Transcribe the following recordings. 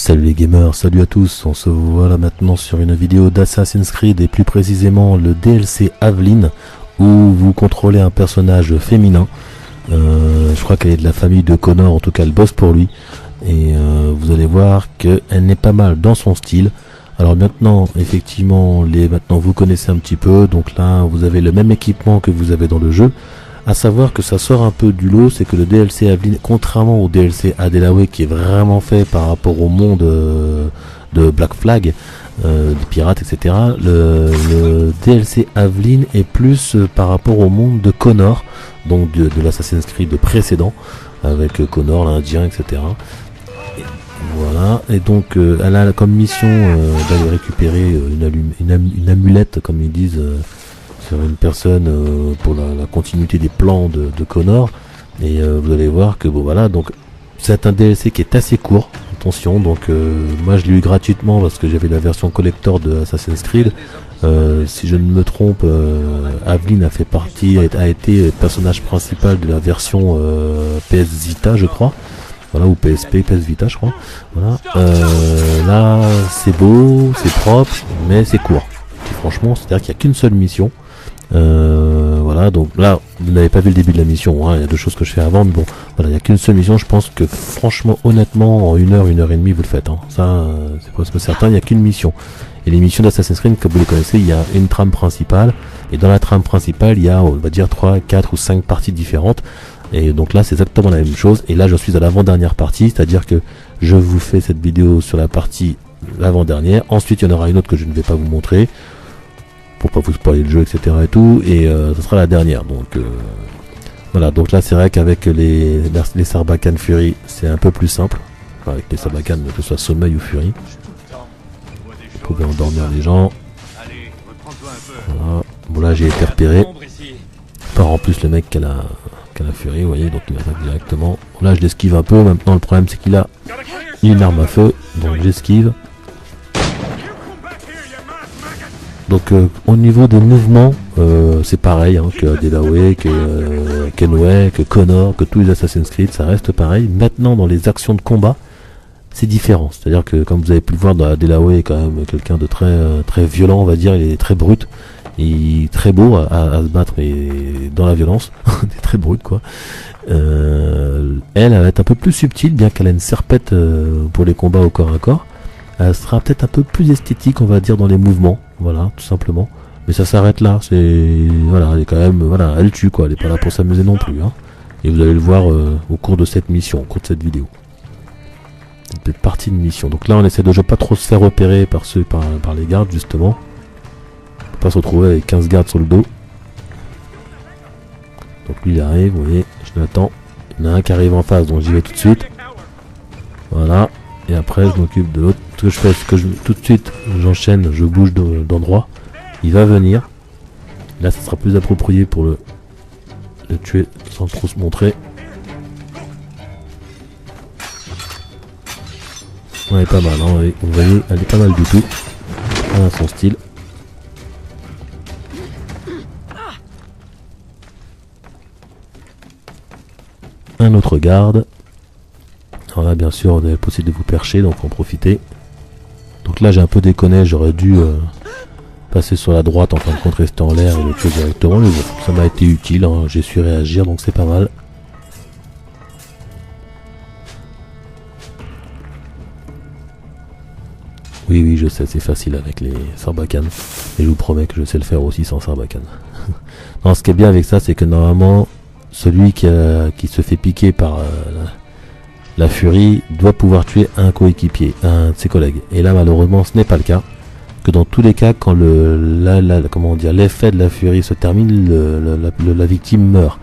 Salut les gamers, salut à tous, on se voit là maintenant sur une vidéo d'Assassin's Creed et plus précisément le DLC Aveline où vous contrôlez un personnage féminin. Je crois qu'elle est de la famille de Connor, en tout cas elle bosse pour lui. Et vous allez voir qu'elle n'est pas mal dans son style. Alors maintenant, effectivement, maintenant vous connaissez un petit peu, donc là vous avez le même équipement que vous avez dans le jeu. À savoir que ça sort un peu du lot, c'est que le DLC Aveline, contrairement au DLC Adelaide qui est vraiment fait par rapport au monde de Black Flag, des pirates, etc. Le DLC Aveline est plus par rapport au monde de Connor, donc de l'Assassin's Creed précédent, avec Connor, l'Indien, etc. Voilà, et donc elle a comme mission d'aller récupérer une amulette, comme ils disent, sur une personne pour la continuité des plans de Connor. Et vous allez voir que bon voilà, donc c'est un DLC qui est assez court, attention, donc moi je l'ai eu gratuitement parce que j'avais la version collector de Assassin's Creed. Si je ne me trompe, Aveline a été personnage principal de la version PS Vita, je crois. Voilà, ou PSP, PS Vita, je crois. Voilà. Là, c'est beau, c'est propre, mais c'est court. Et franchement, c'est-à-dire qu'il n'y a qu'une seule mission. Voilà, donc là, vous n'avez pas vu le début de la mission, hein, il y a deux choses que je fais avant, mais bon, voilà, il n'y a qu'une seule mission. Je pense que franchement, honnêtement, en une heure et demie, vous le faites. Hein. Ça, c'est presque certain, il n'y a qu'une mission. Et les missions d'Assassin's Creed, comme vous les connaissez, il y a une trame principale, et dans la trame principale, il y a, on va dire, 3, 4 ou 5 parties différentes. Et donc là c'est exactement la même chose, et là je suis à l'avant-dernière partie, c'est à dire que je vous fais cette vidéo sur la partie l'avant-dernière, ensuite il y en aura une autre que je ne vais pas vous montrer pour pas vous spoiler le jeu, etc. et tout, et ce sera la dernière. Donc voilà, donc là c'est vrai qu'avec les Sarbacane Fury c'est un peu plus simple, enfin, avec les Sarbacane, que ce soit Sommeil ou Fury, vous pouvez endormir les gens. Voilà. Bon là j'ai été repéré par en plus le mec qui a la Fury, vous voyez, donc il m'attaque directement. Là je l'esquive un peu, maintenant le problème c'est qu'il a une arme à feu, donc j'esquive. Donc au niveau des mouvements, c'est pareil, hein, que Adelaide, que Kenway, que Connor, que tous les Assassin's Creed, ça reste pareil. Maintenant dans les actions de combat, c'est différent, c'est-à-dire que comme vous avez pu le voir, dans Adelaide est quand même quelqu'un de très violent, on va dire, il est très brut. Il est très beau à se battre, mais dans la violence, il est très brut quoi. Elle va être un peu plus subtile, bien qu'elle a une serpette pour les combats au corps à corps. Elle sera peut-être un peu plus esthétique, on va dire, dans les mouvements, voilà, tout simplement. Mais ça s'arrête là, voilà, elle est quand même, voilà, elle tue quoi, elle est pas là pour s'amuser non plus, hein. Et vous allez le voir au cours de cette mission, au cours de cette vidéo. Cette partie de mission. Donc là, on essaie de pas trop se faire repérer par les gardes justement. Pas se retrouver avec 15 gardes sur le dos. Donc lui il arrive, vous voyez, je l'attends. Il y en a un qui arrive en face, donc j'y vais tout de suite. Voilà. Et après je m'occupe de l'autre. Ce que je fais, c'est que tout de suite j'enchaîne, je bouge d'endroit. Il va venir. Là ça sera plus approprié pour le tuer sans trop se montrer. Ouais, pas mal, hein, vous voyez, elle est pas mal du tout. Elle a son style. Un autre garde. Alors là bien sûr vous avez possible de vous percher, donc en profiter. Donc là j'ai un peu déconné, j'aurais dû passer sur la droite, en fin de compte rester en l'air et le tuer directement, mais bon, ça m'a été utile, hein, j'ai su réagir, donc c'est pas mal. Oui je sais, c'est facile avec les Sarbacane, et je vous promets que je sais le faire aussi sans Sarbacane. Non, ce qui est bien avec ça, c'est que normalement celui qui se fait piquer par la Fury doit pouvoir tuer un coéquipier, un de ses collègues. Et là malheureusement ce n'est pas le cas. Que dans tous les cas, quand l'effet de la Fury se termine, la victime meurt.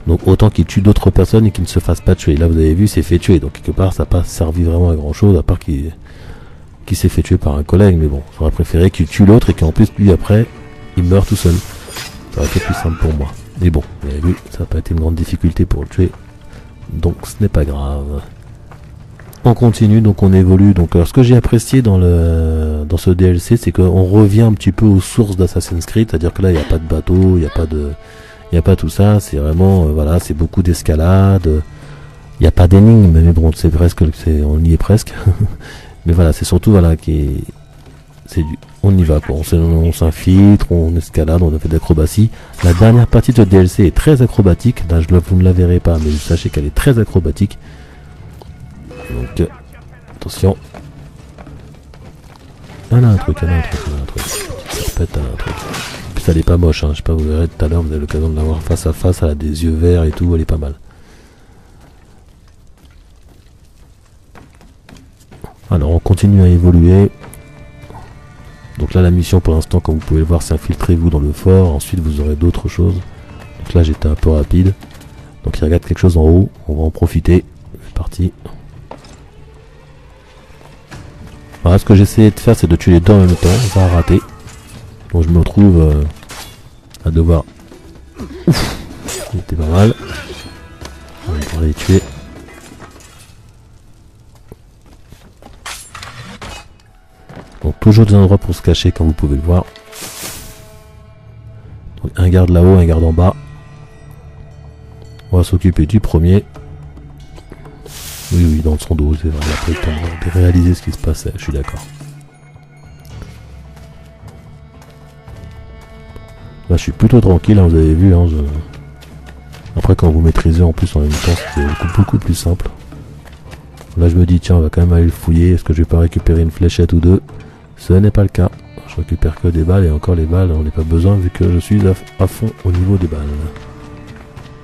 Donc autant qu'il tue d'autres personnes et qu'il ne se fasse pas tuer. Là vous avez vu, il s'est fait tuer. Donc quelque part ça n'a pas servi vraiment à grand chose, à part qu'il s'est fait tuer par un collègue. Mais bon, j'aurais préféré qu'il tue l'autre et qu'en plus lui après il meurt tout seul. Ça aurait été plus simple pour moi. Mais bon, vous avez vu, ça n'a pas été une grande difficulté pour le tuer. Donc ce n'est pas grave. On continue, donc on évolue. Donc ce que j'ai apprécié dans ce DLC, c'est qu'on revient un petit peu aux sources d'Assassin's Creed, c'est-à-dire que là il n'y a pas de bateau, il n'y a pas tout ça, c'est vraiment voilà, c'est beaucoup d'escalade. Il n'y a pas d'énigmes, mais bon, c'est presque, on y est presque. Mais voilà, c'est surtout voilà on y va quoi, on s'infiltre, on escalade, on a fait d'acrobatie. La dernière partie de DLC est très acrobatique. Là, vous ne la verrez pas, mais sachez qu'elle est très acrobatique. Donc attention. Elle a un truc, elle a un truc. Ça pète, elle a un truc. En plus elle est pas moche, hein. Je sais pas, vous verrez tout à l'heure, vous avez l'occasion de la voir face à face, elle a des yeux verts et tout, elle est pas mal. Alors on continue à évoluer. Donc là la mission pour l'instant, comme vous pouvez le voir, c'est infiltrez-vous dans le fort. Ensuite vous aurez d'autres choses. Donc là j'étais un peu rapide. Donc il regarde quelque chose en haut, on va en profiter. C'est parti. Voilà, ce que j'essayais de faire, c'est de tuer les deux en même temps. Ça a raté. Donc je me retrouve à devoir... Ouf, il était pas mal. On va pouvoir les tuer. Donc toujours des endroits pour se cacher, comme vous pouvez le voir. Donc un garde là-haut, un garde en bas. On va s'occuper du premier. Oui, dans son dos, c'est vrai, il a pris le temps de réaliser ce qui se passait, je suis d'accord. Là, je suis plutôt tranquille, hein, vous avez vu. Hein, après, quand vous maîtrisez en plus en même temps, c'est beaucoup plus simple. Là, je me dis, tiens, on va quand même aller le fouiller. Est-ce que je vais pas récupérer une fléchette ou deux? Ce n'est pas le cas. Je récupère que des balles, et encore les balles, on n'est pas besoin vu que je suis à fond au niveau des balles.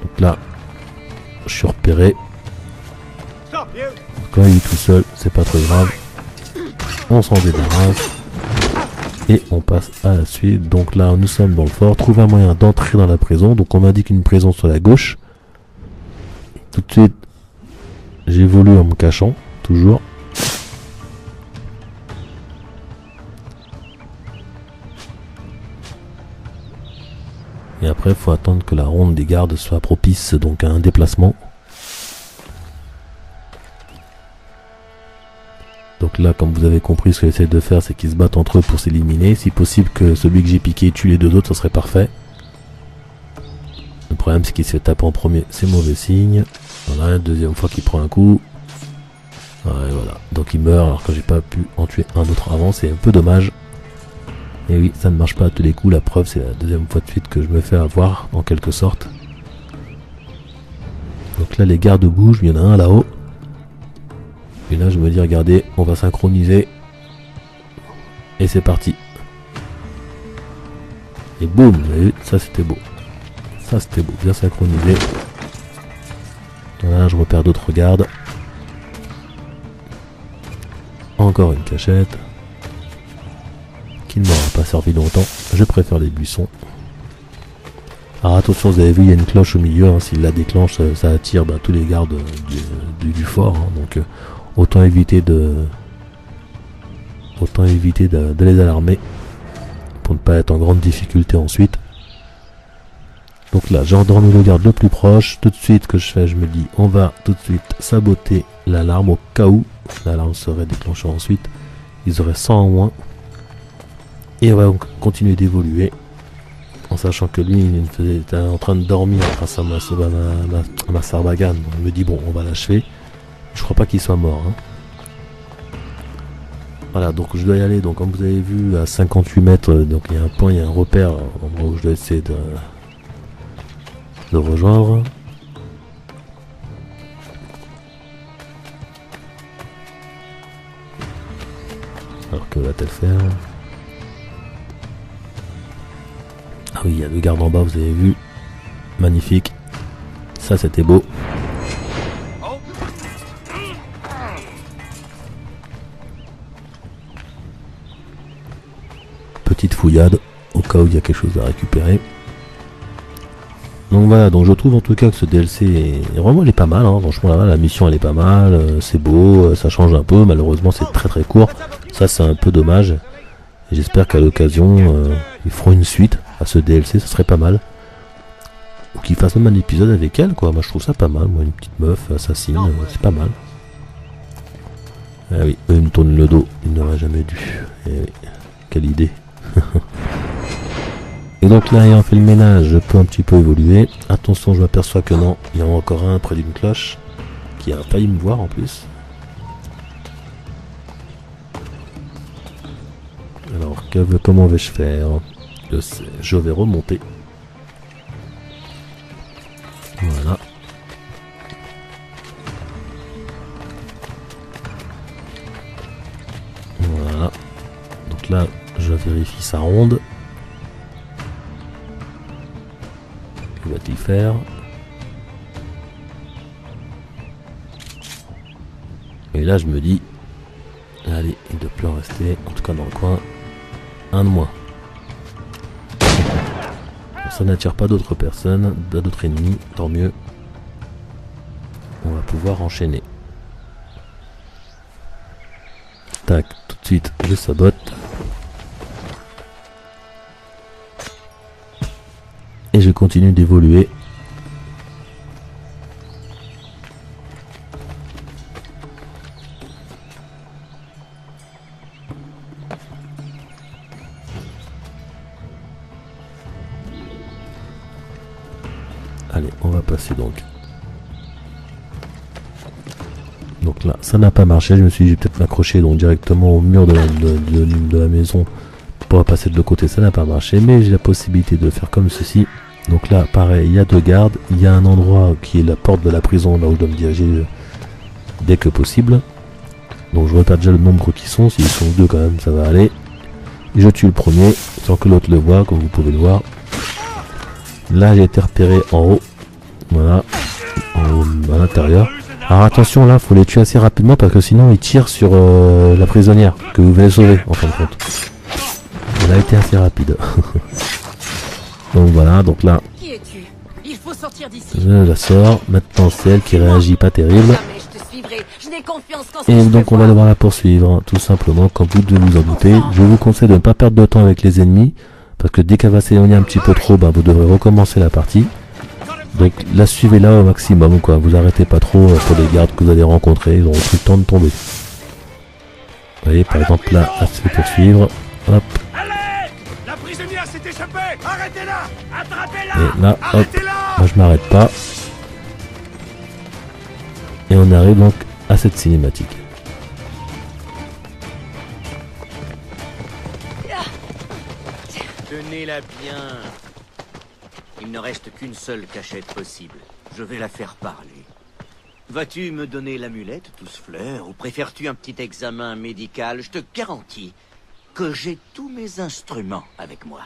Donc là, je suis repéré. Quand il est tout seul, c'est pas trop grave. On s'en débarrasse. Et on passe à la suite. Donc là, nous sommes dans le fort. Trouver un moyen d'entrer dans la prison. Donc on m'indique une prison sur la gauche. Tout de suite, j'évolue en me cachant. Toujours. Et après, il faut attendre que la ronde des gardes soit propice donc à un déplacement. Donc là, comme vous avez compris, ce que j'essaie de faire, c'est qu'ils se battent entre eux pour s'éliminer. Si possible que celui que j'ai piqué tue les deux autres, ça serait parfait. Le problème, c'est qu'il se fait taper en premier, c'est mauvais signe. Voilà, deuxième fois qu'il prend un coup. Ouais, voilà, donc il meurt alors que j'ai pas pu en tuer un autre avant, c'est un peu dommage. Et oui, ça ne marche pas à tous les coups, la preuve, c'est la deuxième fois de suite que je me fais avoir, en quelque sorte. Donc là, les gardes bougent, il y en a un là-haut. Et là, je me dis, regardez, on va synchroniser. Et c'est parti. Et boum, vous avez vu, ça c'était beau. Ça c'était beau, bien synchronisé. Voilà, je repère d'autres gardes. Encore une cachette. Qui ne m'aura pas servi longtemps. Je préfère les buissons. Alors attention, vous avez vu, il y a une cloche au milieu. Hein, s'il la déclenche, ça attire tous les gardes du fort. Hein, donc... autant éviter de les alarmer pour ne pas être en grande difficulté ensuite. Donc là, j'ai endormi le garde le plus proche. Tout de suite, que je fais, je me dis, on va tout de suite saboter l'alarme au cas où l'alarme serait déclenchée ensuite. Ils auraient 100 en moins. Et on va donc continuer d'évoluer en sachant que lui, il était en train de dormir grâce à ma sarbagane. Donc je me dis, bon, on va l'achever. Je crois pas qu'il soit mort. Hein. Voilà, donc je dois y aller. Donc comme vous avez vu, à 58 mètres, donc il y a un point, il y a un repère, endroit où je dois essayer de rejoindre. Alors que va-t-elle faire? Ah oui, il y a le garde en bas, vous avez vu. Magnifique. Ça, c'était beau. Petite fouillade, au cas où il y a quelque chose à récupérer. Donc voilà, donc je trouve en tout cas que ce DLC est vraiment, il est pas mal, hein. Franchement là, la mission elle est pas mal, c'est beau, ça change un peu, malheureusement c'est très très court, ça c'est un peu dommage. J'espère qu'à l'occasion ils feront une suite à ce DLC, ça serait pas mal. Ou qu'ils fassent même un épisode avec elle quoi, moi je trouve ça pas mal, moi une petite meuf assassine, c'est pas mal. Ah oui, eux ils me tournent le dos, ils n'auraient jamais dû. Eh oui, quelle idée. Et donc là, ayant fait le ménage, je peux un petit peu évoluer. Attention, je m'aperçois que non, il y en a encore un près d'une cloche qui a failli me voir en plus. Alors, comment vais-je faire? Je sais, je vais remonter. Voilà. Voilà. Donc là, je vérifie sa ronde. Que va-t-il faire? Et là, je me dis, allez, il ne doit plus en rester, en tout cas dans le coin, un de moins. Ça n'attire pas d'autres personnes, d'autres ennemis, tant mieux. On va pouvoir enchaîner. Tac, tout de suite, je sabote. Et je continue d'évoluer. Allez, on va passer donc. Donc là, ça n'a pas marché. Je me suis dit, je vais peut-être m'accrocher donc directement au mur de la maison pour passer de l'autre côté. Ça n'a pas marché, mais j'ai la possibilité de faire comme ceci. Donc là, pareil, il y a 2 gardes. Il y a un endroit qui est la porte de la prison, là où je dois me diriger dès que possible. Donc je repère déjà le nombre qui sont. S'ils sont 2 quand même, ça va aller. Et je tue le premier, sans que l'autre le voit, comme vous pouvez le voir. Là, j'ai été repéré en haut. Voilà, à l'intérieur. Alors attention, là, faut les tuer assez rapidement parce que sinon ils tirent sur la prisonnière que vous venez sauver, en fin de compte. Elle a été assez rapide. Donc voilà, donc là, Qui es-tu? Il faut sortir d'ici. je la sors. Maintenant, c'est elle qui réagit pas terrible. Jamais je te suivrai. Je n'ai confiance qu'en ce Et que je donc peux on va voir. devoir la poursuivre, tout simplement, comme vous devez vous en douter. Je vous conseille de ne pas perdre de temps avec les ennemis, parce que dès qu'elle va s'éloigner un petit peu trop, bah, vous devrez recommencer la partie. Donc la suivez là au maximum, quoi. Vous arrêtez pas trop pour les gardes que vous allez rencontrer, ils auront tout le temps de tomber. Vous voyez, par exemple là, elle se fait poursuivre. Hop. Allez! La prisonnière s'est échappée! Arrêtez-la! Attrapez-la! Et là, hop, Arrêtez-la! moi je m'arrête pas. Et on arrive donc à cette cinématique. Tenez-la bien. Il ne reste qu'une seule cachette possible. Je vais la faire parler. Vas-tu me donner l'amulette, douce fleur, ou préfères-tu un petit examen médical? Je te garantis que j'ai tous mes instruments avec moi.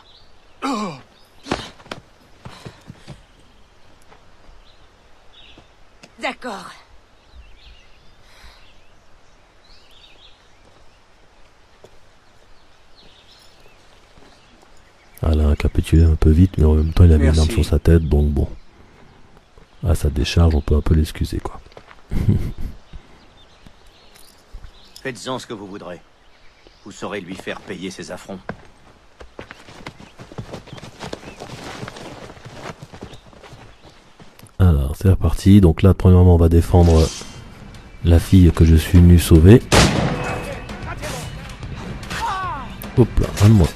D'accord. Elle a récapitulé un peu vite, mais en même temps il a mis une arme Merci. sur sa tête, donc bon. À sa décharge, on peut un peu l'excuser, quoi. Faites-en ce que vous voudrez. Vous saurez lui faire payer ses affronts. Alors, c'est reparti. Donc là, premièrement, on va défendre la fille que je suis venu sauver. Hop là, un de moins.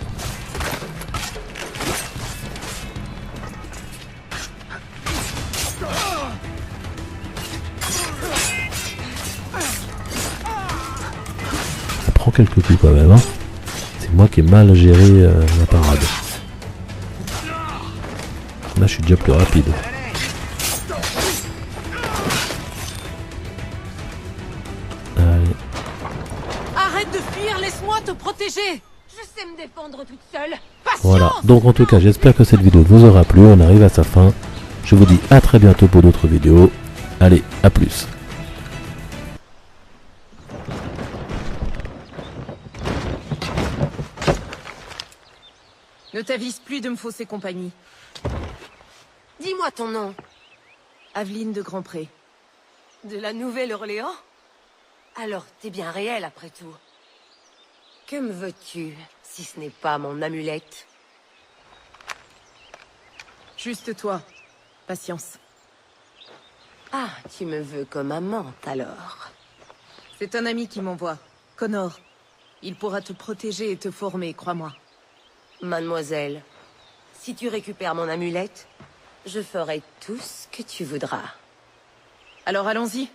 Ça prend quelques coups quand même, hein. C'est moi qui ai mal géré la parade. Là, je suis déjà plus rapide. Allez. Arrête de fuir, laisse-moi te protéger. Je sais me défendre toute seule. Patience. Voilà, donc en tout cas j'espère que cette vidéo vous aura plu, on arrive à sa fin. Je vous dis à très bientôt pour d'autres vidéos. Allez, à plus. Ne t'avise plus de me fausser compagnie. Dis-moi ton nom. Aveline de Grandpré. De la Nouvelle-Orléans? Alors, t'es bien réel après tout. Que me veux-tu, si ce n'est pas mon amulette? Juste toi. Patience. Ah, tu me veux comme amante, alors. C'est un ami qui m'envoie. Connor. Il pourra te protéger et te former, crois-moi. Mademoiselle, si tu récupères mon amulette, je ferai tout ce que tu voudras. Alors allons-y.